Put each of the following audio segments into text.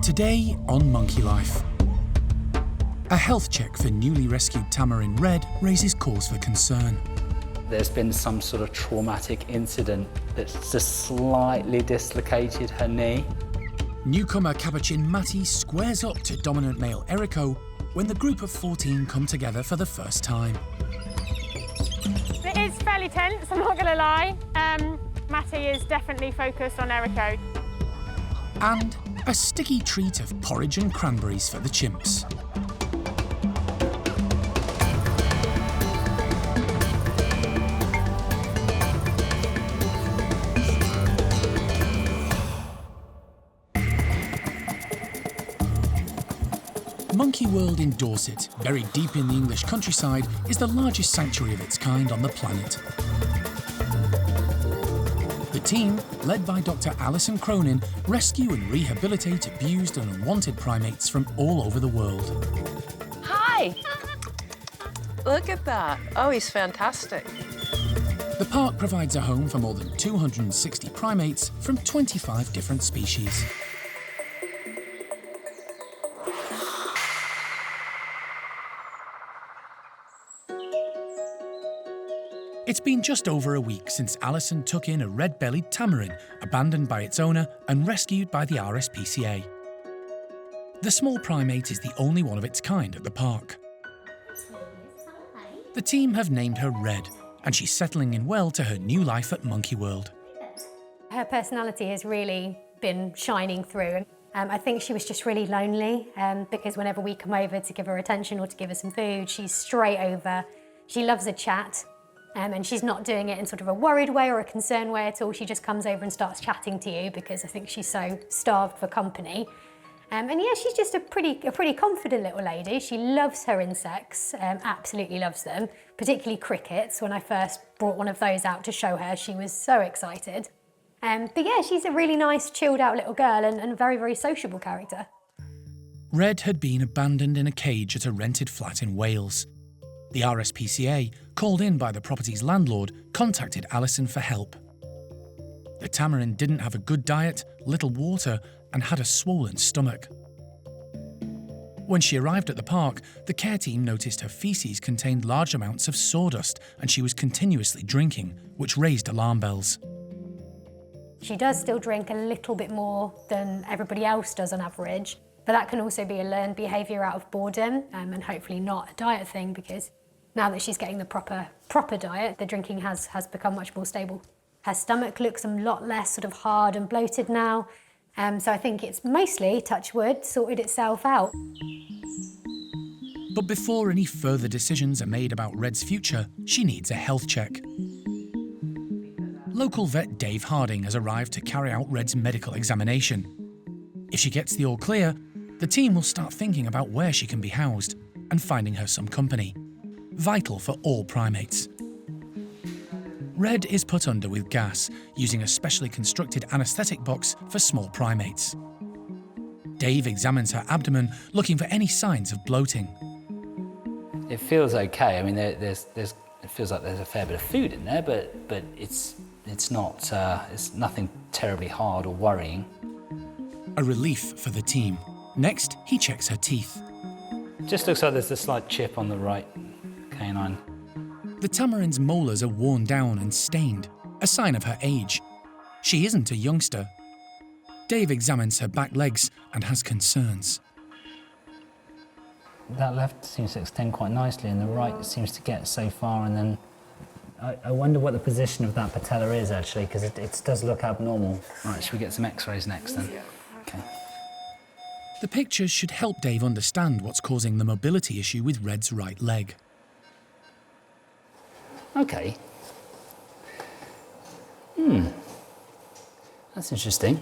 Today on Monkey Life. A health check for newly rescued tamarin Red raises cause for concern. There's been some sort of traumatic incident that's just slightly dislocated her knee. Newcomer Capuchin Matty squares up to dominant male Erico when the group of 14 come together for the first time. It is fairly tense, I'm not going to lie. Matty is definitely focused on Erico. And a sticky treat of porridge and cranberries for the chimps. Monkey World in Dorset, buried deep in the English countryside, is the largest sanctuary of its kind on the planet. The team, led by Dr. Alison Cronin, rescue and rehabilitate abused and unwanted primates from all over the world. Hi! Look at that. Oh, he's fantastic. The park provides a home for more than 260 primates from 25 different species. It's been just over a week since Alison took in a red-bellied tamarin, abandoned by its owner and rescued by the RSPCA. The small primate is the only one of its kind at the park. The team have named her Red, and she's settling in well to her new life at Monkey World. Her personality has really been shining through. I think she was just really lonely because whenever we come over to give her attention or to give her some food, she's straight over. She loves a chat. And she's not doing it in sort of a worried way or a concerned way at all. She just comes over and starts chatting to you because I think she's so starved for company. And yeah, she's just a pretty confident little lady. She loves her insects, absolutely loves them, particularly crickets. When I first brought one of those out to show her, she was so excited. But yeah, she's a really nice, chilled out little girl and a very, very sociable character. Red had been abandoned in a cage at a rented flat in Wales. The RSPCA, called in by the property's landlord, contacted Alison for help. The tamarin didn't have a good diet, little water, and had a swollen stomach. When she arrived at the park, the care team noticed her feces contained large amounts of sawdust and she was continuously drinking, which raised alarm bells. She does still drink a little bit more than everybody else does on average, but that can also be a learned behaviour out of boredom and hopefully not a diet thing, because now that she's getting the proper diet, the drinking has become much more stable. Her stomach looks a lot less sort of hard and bloated now, so I think it's mostly, touch wood, sorted itself out. But before any further decisions are made about Red's future, she needs a health check. Local vet Dave Harding has arrived to carry out Red's medical examination. If she gets the all clear, the team will start thinking about where she can be housed and finding her some company. Vital for all primates. Red is put under with gas, using a specially constructed anaesthetic box for small primates. Dave examines her abdomen, looking for any signs of bloating. It feels okay. I mean, it feels like there's a fair bit of food in there, but it's not. It's nothing terribly hard or worrying. A relief for the team. Next, he checks her teeth. Just looks like there's a slight chip on the right canine. The tamarin's molars are worn down and stained, a sign of her age. She isn't a youngster. Dave examines her back legs and has concerns. That left seems to extend quite nicely, and the right seems to get so far, and then I wonder what the position of that patella is, actually, because it does look abnormal. Right, should we get some x-rays next, then? Okay. The pictures should help Dave understand what's causing the mobility issue with Red's right leg. Okay. That's interesting.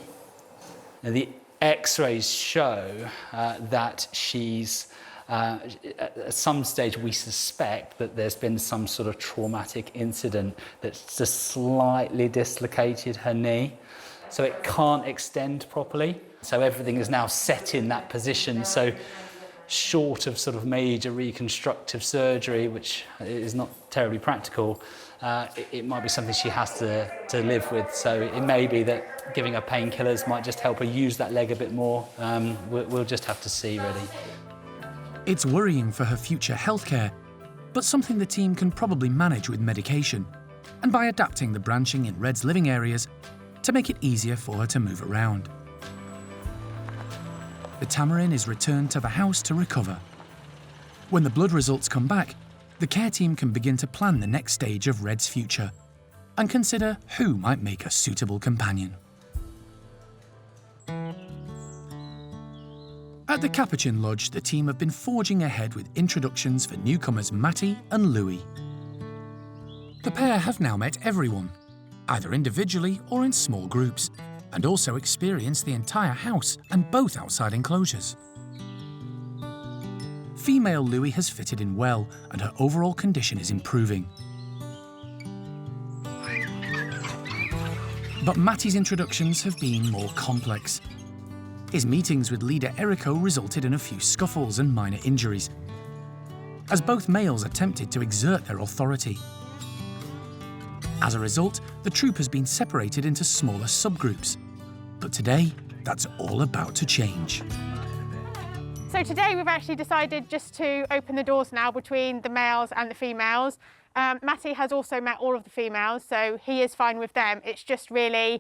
Now, the x-rays show that she's, at some stage we suspect that there's been some sort of traumatic incident that's just slightly dislocated her knee, so it can't extend properly. So everything is now set in that position, so short of sort of major reconstructive surgery, which is not terribly practical, it might be something she has to live with. So it may be that giving her painkillers might just help her use that leg a bit more. We'll just have to see, really. It's worrying for her future healthcare, but something the team can probably manage with medication and by adapting the branching in Red's living areas to make it easier for her to move around. The tamarin is returned to the house to recover. When the blood results come back, the care team can begin to plan the next stage of Red's future and consider who might make a suitable companion. At the Capuchin Lodge, the team have been forging ahead with introductions for newcomers Matty and Louis. The pair have now met everyone, either individually or in small groups, and also experienced the entire house and both outside enclosures. Female Louis has fitted in well and her overall condition is improving. But Matty's introductions have been more complex. His meetings with leader Erico resulted in a few scuffles and minor injuries, as both males attempted to exert their authority. As a result, the troop has been separated into smaller subgroups. But today, that's all about to change. So today we've actually decided just to open the doors now between the males and the females. Matty has also met all of the females, so he is fine with them. It's just really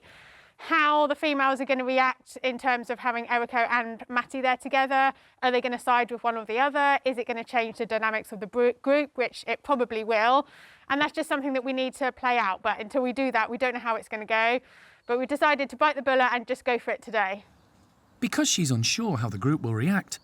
how the females are going to react in terms of having Erico and Matty there together. Are they going to side with one or the other? Is it going to change the dynamics of the group, which it probably will. And that's just something that we need to play out. But until we do that, we don't know how it's going to go. But we decided to bite the bullet and just go for it today. Because she's unsure how the group will react,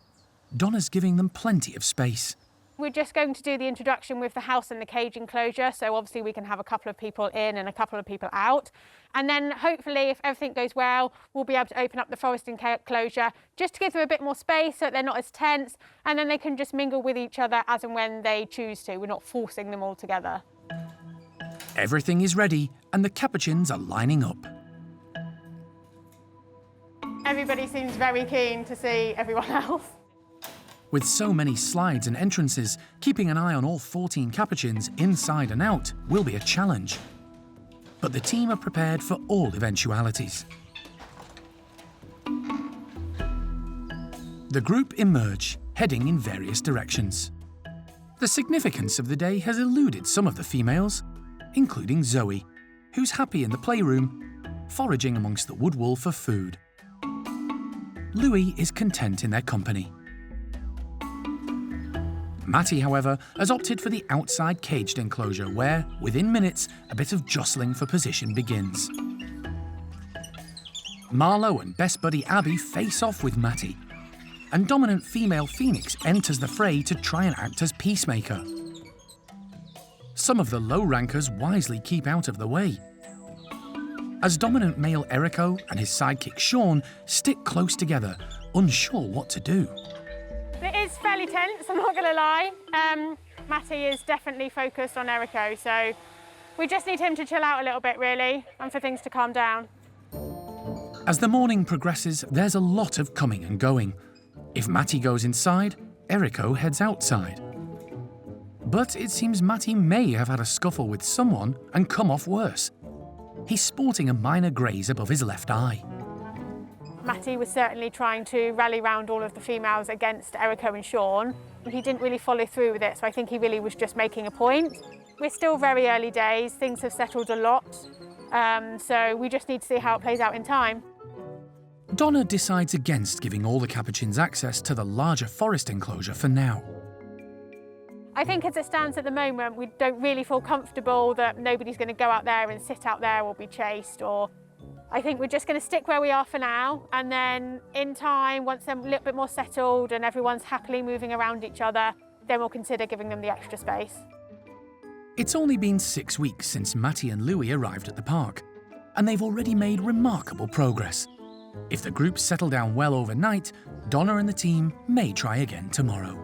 Donna's giving them plenty of space. We're just going to do the introduction with the house and the cage enclosure, so obviously we can have a couple of people in and a couple of people out. And then hopefully, if everything goes well, we'll be able to open up the forest enclosure just to give them a bit more space so that they're not as tense, and then they can just mingle with each other as and when they choose to. We're not forcing them all together. Everything is ready and the Capuchins are lining up. Everybody seems very keen to see everyone else. With so many slides and entrances, keeping an eye on all 14 Capuchins inside and out will be a challenge. But the team are prepared for all eventualities. The group emerge, heading in various directions. The significance of the day has eluded some of the females, including Zoe, who's happy in the playroom, foraging amongst the wood wool for food. Louis is content in their company. Matty, however, has opted for the outside caged enclosure where, within minutes, a bit of jostling for position begins. Marlowe and best buddy Abby face off with Matty, and dominant female Phoenix enters the fray to try and act as peacemaker. Some of the low rankers wisely keep out of the way, as dominant male Erico and his sidekick Sean stick close together, unsure what to do. It is fairly tense, I'm not going to lie. Matty is definitely focused on Erico, so we just need him to chill out a little bit, really, and for things to calm down. As the morning progresses, there's a lot of coming and going. If Matty goes inside, Erico heads outside. But it seems Matty may have had a scuffle with someone and come off worse. He's sporting a minor graze above his left eye. Matty was certainly trying to rally round all of the females against Erico and Sean. He didn't really follow through with it, so I think he really was just making a point. We're still very early days, things have settled a lot, so we just need to see how it plays out in time. Donna decides against giving all the Capuchins access to the larger forest enclosure for now. I think as it stands at the moment, we don't really feel comfortable that nobody's going to go out there and sit out there or be chased, or I think we're just going to stick where we are for now, and then in time, once they're a little bit more settled and everyone's happily moving around each other, then we'll consider giving them the extra space. It's only been 6 weeks since Matty and Louis arrived at the park, and they've already made remarkable progress. If the group settle down well overnight, Donna and the team may try again tomorrow.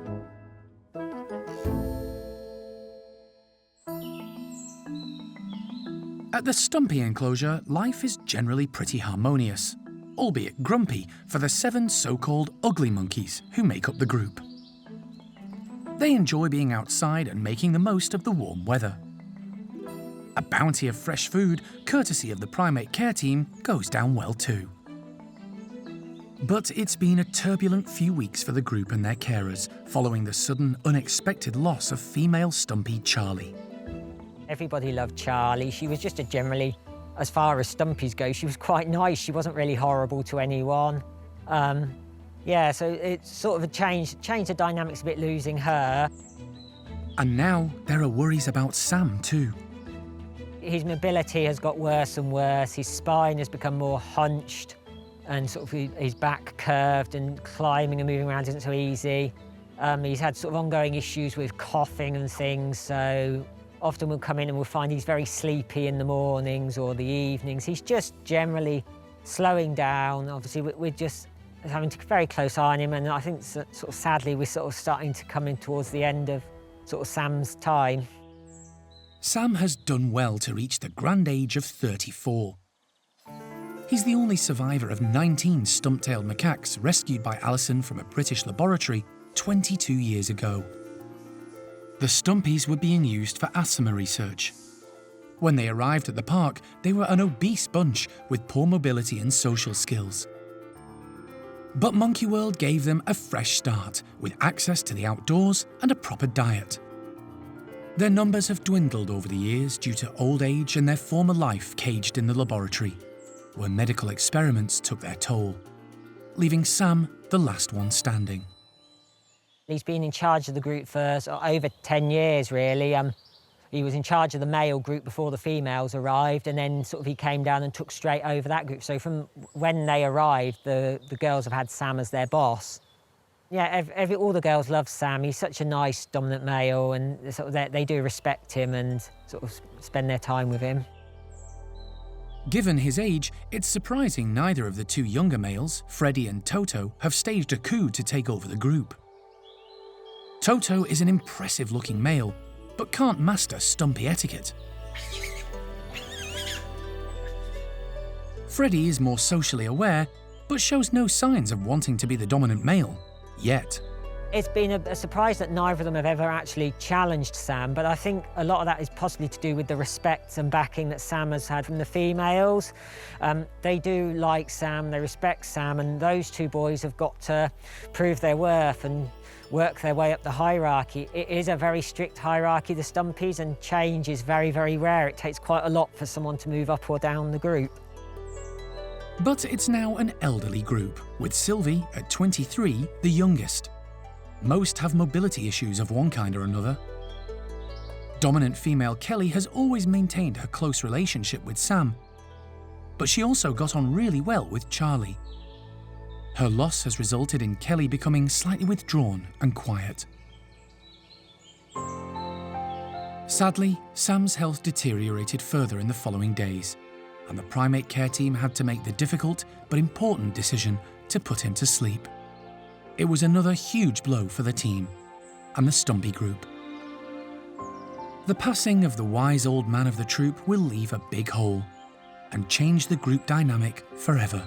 At the Stumpy enclosure, life is generally pretty harmonious, albeit grumpy for the 7 so-called ugly monkeys who make up the group. They enjoy being outside and making the most of the warm weather. A bounty of fresh food, courtesy of the primate care team, goes down well too. But it's been a turbulent few weeks for the group and their carers, following the sudden, unexpected loss of female Stumpy Charlie. Everybody loved Charlie. She was just a generally, as far as Stumpies go, she was quite nice. She wasn't really horrible to anyone. Yeah, so it's sort of changed the dynamics a bit, losing her. And now there are worries about Sam too. His mobility has got worse and worse. His spine has become more hunched and sort of his back curved, and climbing and moving around isn't so easy. He's had sort of ongoing issues with coughing and things, so often we'll come in and we'll find he's very sleepy in the mornings or the evenings. He's just generally slowing down. Obviously, we're just having a very close eye on him, and I think sort of sadly we're sort of starting to come in towards the end of sort of Sam's time. Sam has done well to reach the grand age of 34. He's the only survivor of 19 stump-tailed macaques rescued by Alison from a British laboratory 22 years ago. The Stumpies were being used for asthma research. When they arrived at the park, they were an obese bunch with poor mobility and social skills. But Monkey World gave them a fresh start, with access to the outdoors and a proper diet. Their numbers have dwindled over the years due to old age and their former life caged in the laboratory, where medical experiments took their toll, leaving Sam the last one standing. He's been in charge of the group for over 10 years, really. He was in charge of the male group before the females arrived, and then sort of he came down and took straight over that group. So from when they arrived, the girls have had Sam as their boss. Yeah, all the girls love Sam. He's such a nice, dominant male, and sort of they do respect him and sort of spend their time with him. Given his age, it's surprising neither of the two younger males, Freddie and Toto, have staged a coup to take over the group. Toto is an impressive-looking male, but can't master Stumpy etiquette. Freddie is more socially aware, but shows no signs of wanting to be the dominant male. Yet. It's been a surprise that neither of them have ever actually challenged Sam, but I think a lot of that is possibly to do with the respect and backing that Sam has had from the females. They do like Sam, they respect Sam, and those two boys have got to prove their worth and work their way up the hierarchy. It is a very strict hierarchy, the Stumpies, and change is very, very rare. It takes quite a lot for someone to move up or down the group. But it's now an elderly group, with Sylvie, at 23, the youngest. Most have mobility issues of one kind or another. Dominant female Kelly has always maintained her close relationship with Sam, but she also got on really well with Charlie. Her loss has resulted in Kelly becoming slightly withdrawn and quiet. Sadly, Sam's health deteriorated further in the following days, and the primate care team had to make the difficult but important decision to put him to sleep. It was another huge blow for the team and the Stumpy group. The passing of the wise old man of the troop will leave a big hole and change the group dynamic forever.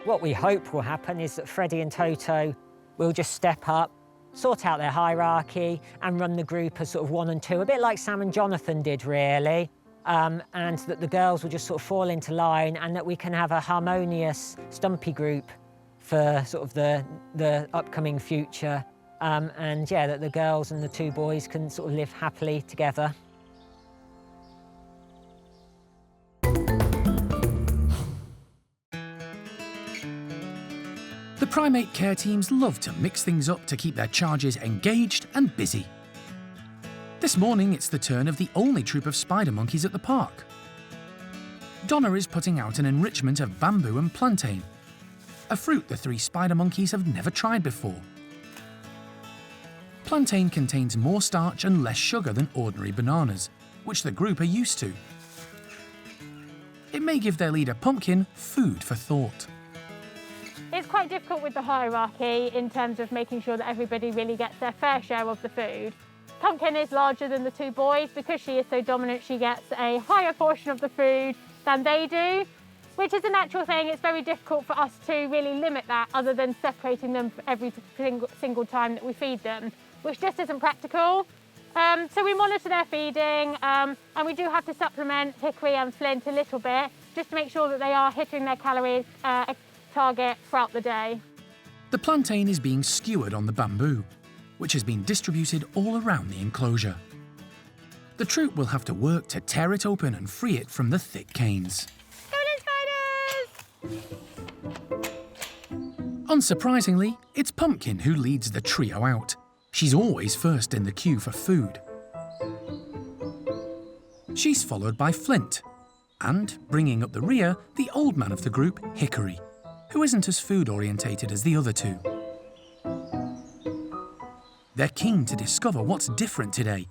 What we hope will happen is that Freddie and Toto will just step up, sort out their hierarchy and run the group as sort of one and two, a bit like Sam and Jonathan did, really. And that the girls will just sort of fall into line, and that we can have a harmonious Stumpy group for sort of the upcoming future. And yeah, that the girls and the two boys can sort of live happily together. The primate care teams love to mix things up to keep their charges engaged and busy. This morning, it's the turn of the only troop of spider monkeys at the park. Donna is putting out an enrichment of bamboo and plantain, a fruit the three spider monkeys have never tried before. Plantain contains more starch and less sugar than ordinary bananas, which the group are used to. It may give their leader Pumpkin food for thought. It's quite difficult with the hierarchy in terms of making sure that everybody really gets their fair share of the food. Pumpkin is larger than the two boys. Because she is so dominant, she gets a higher portion of the food than they do, which is a natural thing. It's very difficult for us to really limit that, other than separating them every single time that we feed them. which just isn't practical. So we monitor their feeding, and we do have to supplement hickory and flint a little bit, just to make sure that they are hitting their calories target throughout the day. The plantain is being skewered on the bamboo, which has been distributed all around the enclosure. The troop will have to work to tear it open and free it from the thick canes. Go on, spiders! Unsurprisingly, it's Pumpkin who leads the trio out. She's always first in the queue for food. She's followed by Flint, and, bringing up the rear, the old man of the group, Hickory, who isn't as food-orientated as the other two. They're keen to discover what's different today,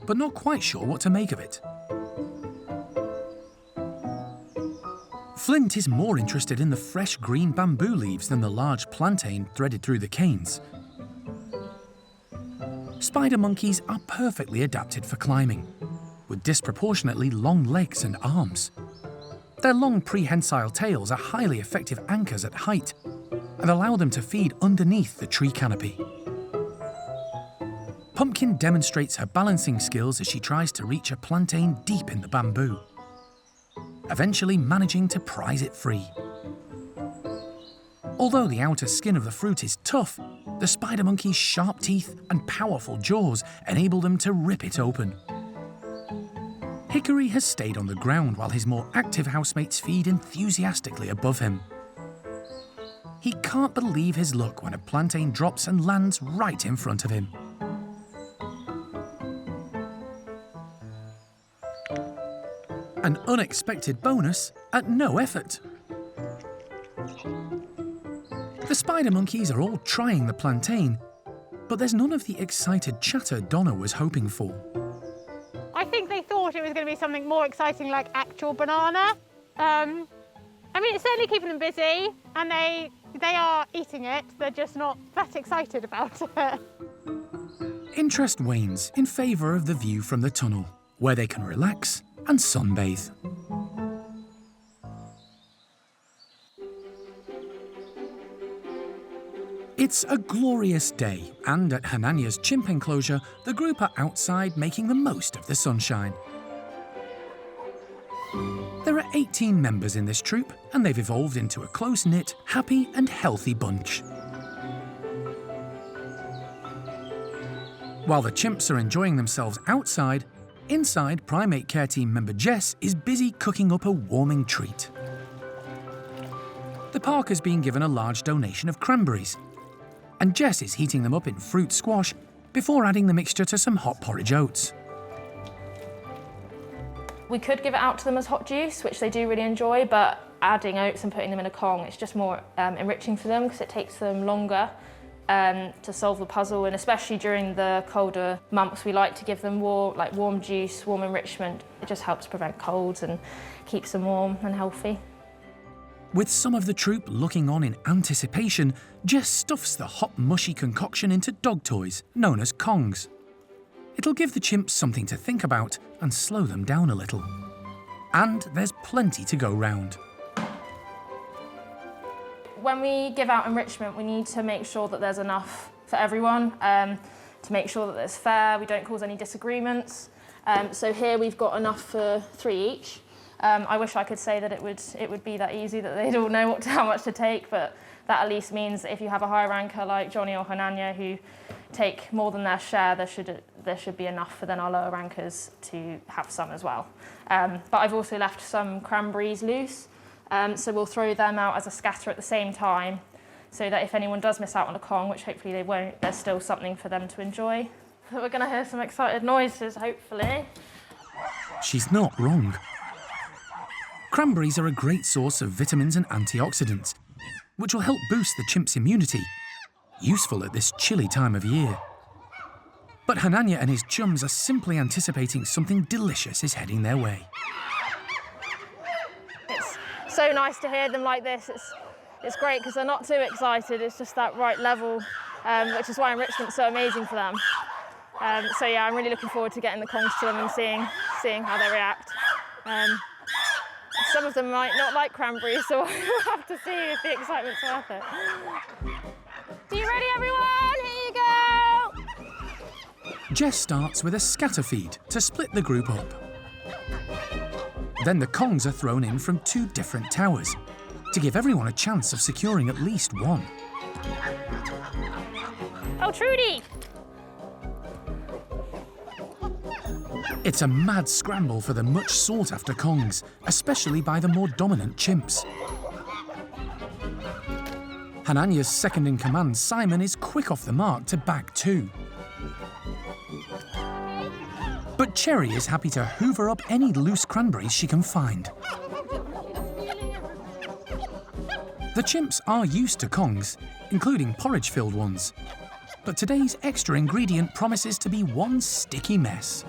but not quite sure what to make of it. Flint is more interested in the fresh green bamboo leaves than the large plantain threaded through the canes. Spider monkeys are perfectly adapted for climbing, with disproportionately long legs and arms. Their long prehensile tails are highly effective anchors at height and allow them to feed underneath the tree canopy. Pumpkin demonstrates her balancing skills as she tries to reach a plantain deep in the bamboo, eventually managing to prise it free. Although the outer skin of the fruit is tough, the spider monkey's sharp teeth and powerful jaws enable them to rip it open. Hickory has stayed on the ground while his more active housemates feed enthusiastically above him. He can't believe his luck when a plantain drops and lands right in front of him. An unexpected bonus at no effort. The spider monkeys are all trying the plantain, but there's none of the excited chatter Donna was hoping for. I think they thought it was going to be something more exciting like actual banana. I mean, it's certainly keeping them busy, and they are eating it. They're just not that excited about it. Interest wanes in favour of the view from the tunnel, where they can relax and sunbathe. It's a glorious day, and at Hananya's chimp enclosure, the group are outside making the most of the sunshine. There are 18 members in this troop, and they've evolved into a close-knit, happy and healthy bunch. While the chimps are enjoying themselves outside, inside, primate care team member Jess is busy cooking up a warming treat. The park has been given a large donation of cranberries, and Jess is heating them up in fruit squash before adding the mixture to some hot porridge oats. We could give it out to them as hot juice, which they do really enjoy, but adding oats and putting them in a Kong, it's just more enriching for them because it takes them longer to solve the puzzle, and especially during the colder months, we like to give them warm juice, warm enrichment. It just helps prevent colds and keeps them warm and healthy. With some of the troop looking on in anticipation, Jess stuffs the hot, mushy concoction into dog toys, known as Kongs. It'll give the chimps something to think about and slow them down a little. And there's plenty to go round. When we give out enrichment, we need to make sure that there's enough for everyone, to make sure that it's fair, we don't cause any disagreements. So here we've got enough for 3 each. I wish I could say that it would be that easy, that they'd all know how much to take, but that at least means that if you have a high ranker like Johnny or Hananya who take more than their share, there should be enough for then our lower rankers to have some as well. But I've also left some cranberries loose, so we'll throw them out as a scatter at the same time, so that if anyone does miss out on a Kong, which hopefully they won't, there's still something for them to enjoy. So we're going to hear some excited noises, hopefully. She's not wrong. Cranberries are a great source of vitamins and antioxidants, which will help boost the chimp's immunity, useful at this chilly time of year. But Hananya and his chums are simply anticipating something delicious is heading their way. It's so nice to hear them like this. It's great because they're not too excited, it's just that right level, which is why enrichment's so amazing for them. So yeah, I'm really looking forward to getting the Kongs to them and seeing how they react. Some of them might not like cranberries, so we'll have to see if the excitement's worth it. Are you ready, everyone? Here you go! Jess starts with a scatter feed to split the group up. Then the Kongs are thrown in from 2 different towers to give everyone a chance of securing at least one. Oh, Trudy! It's a mad scramble for the much sought-after Kongs, especially by the more dominant chimps. Hananya's second-in-command, Simon, is quick off the mark to bag 2. But Cherry is happy to hoover up any loose cranberries she can find. The chimps are used to Kongs, including porridge-filled ones. But today's extra ingredient promises to be one sticky mess.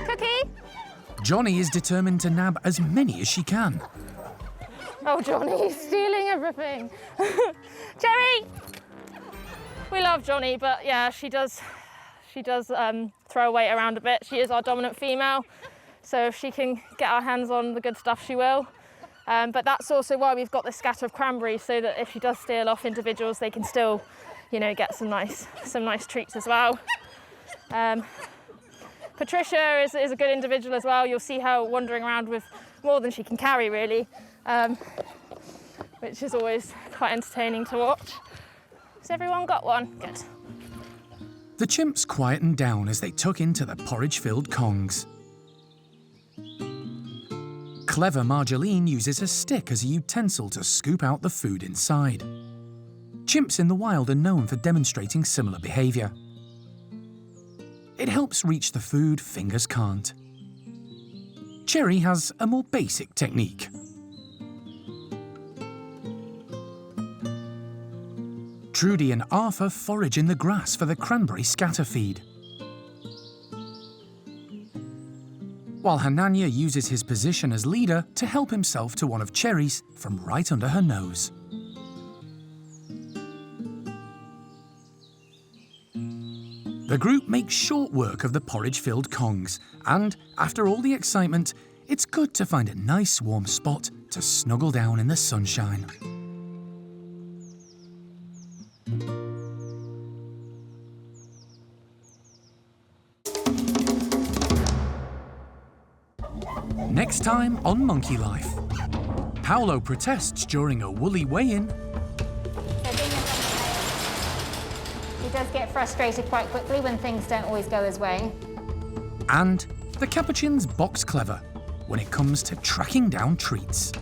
Cookie? Johnny is determined to nab as many as she can. Oh, Johnny's stealing everything. Cherry! We love Johnny, but yeah, she does throw her weight around a bit. She is our dominant female, so if she can get our hands on the good stuff, she will. But that's also why we've got this scatter of cranberries, so that if she does steal off individuals, they can still, you know, get some nice treats as well. Patricia is a good individual as well. You'll see her wandering around with more than she can carry, really, which is always quite entertaining to watch. Has everyone got one? Good. The chimps quieten down as they tuck into the porridge-filled Kongs. Clever Marjolaine uses a stick as a utensil to scoop out the food inside. Chimps in the wild are known for demonstrating similar behaviour. It helps reach the food fingers can't. Cherry has a more basic technique. Trudy and Arthur forage in the grass for the cranberry scatter feed, while Hananya uses his position as leader to help himself to one of Cherry's from right under her nose. The group makes short work of the porridge-filled Kongs, and after all the excitement, it's good to find a nice warm spot to snuggle down in the sunshine. Next time on Monkey Life, Paolo protests during a woolly weigh-in. He does get frustrated quite quickly when things don't always go his way. And the Capuchins box clever when it comes to tracking down treats.